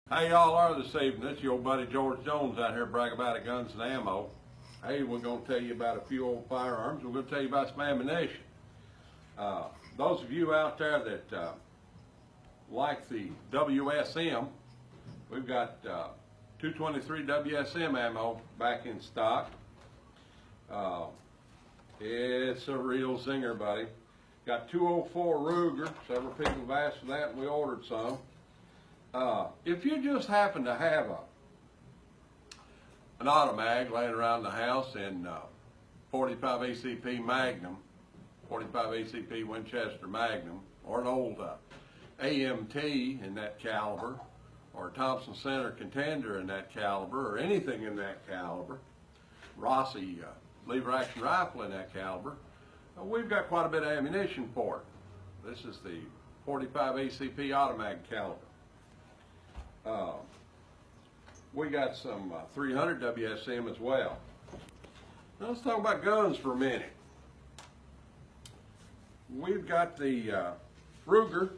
How y'all are this evening? It's your old buddy George Jones out here bragging about guns and ammo. Hey, we're going to tell you about a few old firearms. We're going to tell you about some ammunition. Those of you out there that like the WSM, we've got 223 WSM ammo back in stock. It's a real zinger, buddy. Got 204 Ruger. Several people have asked for that and we ordered some. If you just happen to have an automag laying around the house in 45 ACP Magnum, 45 ACP Winchester Magnum, or an old AMT in that caliber, or Thompson Center Contender in that caliber, or anything in that caliber, Rossi lever action rifle in that caliber, we've got quite a bit of ammunition for it. This is the 45 ACP automag caliber. We got some 300 WSM as well. Now let's talk about guns for a minute. We've got the Ruger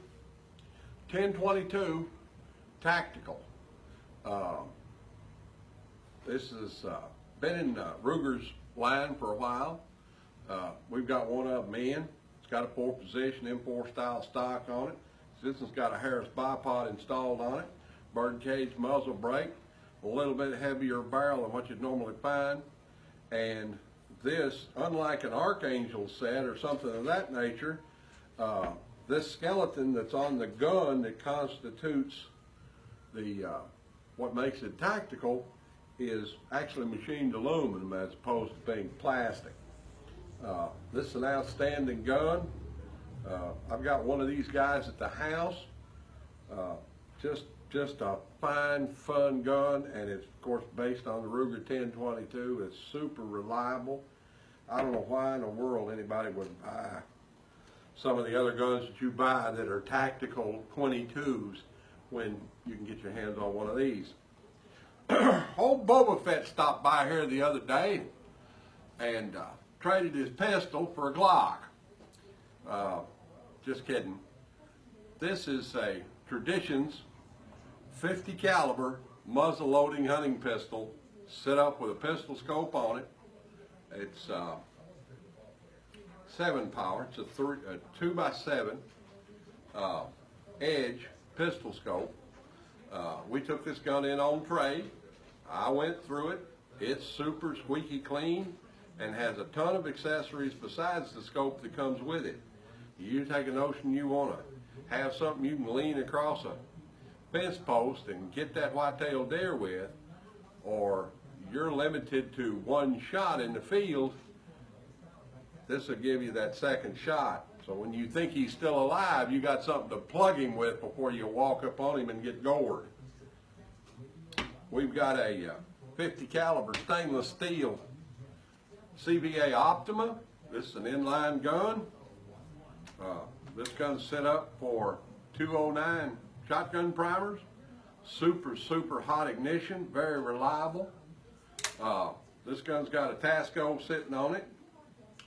1022 Tactical. This has been in Ruger's line for a while. We've got one of them in. It's got a 4-position M4 style stock on it. This one's got a Harris bipod installed on it. Birdcage muzzle brake, a little bit heavier barrel than what you'd normally find, and this, unlike an Archangel set or something of that nature, this skeleton that's on the gun that constitutes the what makes it tactical is actually machined aluminum as opposed to being plastic. This is an outstanding gun. I've got one of these guys at the house. Just a fine, fun gun, and it's of course based on the Ruger 1022. It's super reliable. I don't know why in the world anybody would buy some of the other guns that you buy that are tactical 22s when you can get your hands on one of these. Old Boba Fett stopped by here the other day and traded his pistol for a Glock. Just kidding. This is a Traditions 50 caliber muzzle loading hunting pistol set up with a pistol scope on it. It's 7 power. It's a 2x7 edge pistol scope. We took this gun in on trade. I went through it. It's super squeaky clean and has a ton of accessories besides the scope that comes with it. You take a notion you want to have something you can lean across a fence post and get that white-tailed deer with, or you're limited to one shot in the field, this will give you that second shot. So when you think he's still alive, you got something to plug him with before you walk up on him and get gored. We've got a 50 caliber stainless steel CVA Optima. This is an inline gun. This gun's set up for 209 shotgun primers. Super hot ignition, very reliable. This gun's got a Tasco sitting on it.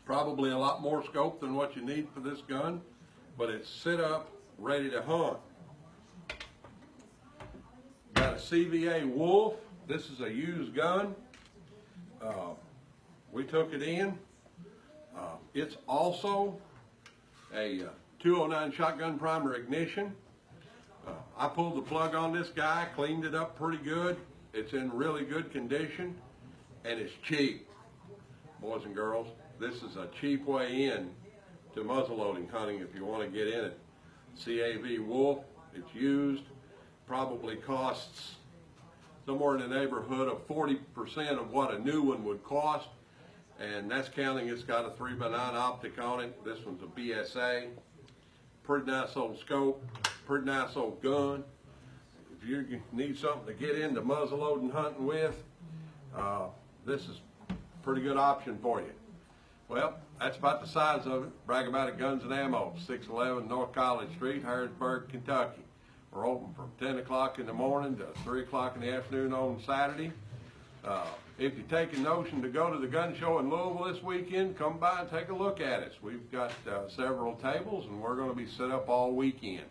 Probably a lot more scope than what you need for this gun, but it's set up, ready to hunt. Got a CVA Wolf. This is a used gun. We took it in. It's also a 209 shotgun primer ignition. I pulled the plug on this guy, cleaned it up pretty good. It's in really good condition, and it's cheap. Boys and girls, this is a cheap way in to muzzleloading hunting if you want to get in it. CAV Wolf, it's used, probably costs somewhere in the neighborhood of 40% of what a new one would cost, and that's counting it's got a 3x9 optic on it. This one's a BSA. Pretty nice old scope, pretty nice old gun. If you need something to get into muzzleloading hunting with, this is a pretty good option for you. Well, that's about the size of it. Bragg About It Guns and Ammo, 611 North College Street, Harrisburg, Kentucky. We're open from 10 o'clock in the morning to 3 o'clock in the afternoon on Saturday. If you take a notion to go to the gun show in Louisville this weekend, come by and take a look at us. We've got several tables and we're going to be set up all weekend.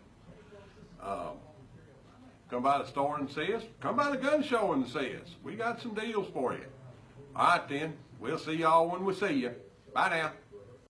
come by the store and see us. Come by the gun show and see us. We got some deals for you. All right then, we'll see y'all when we see you. Bye now.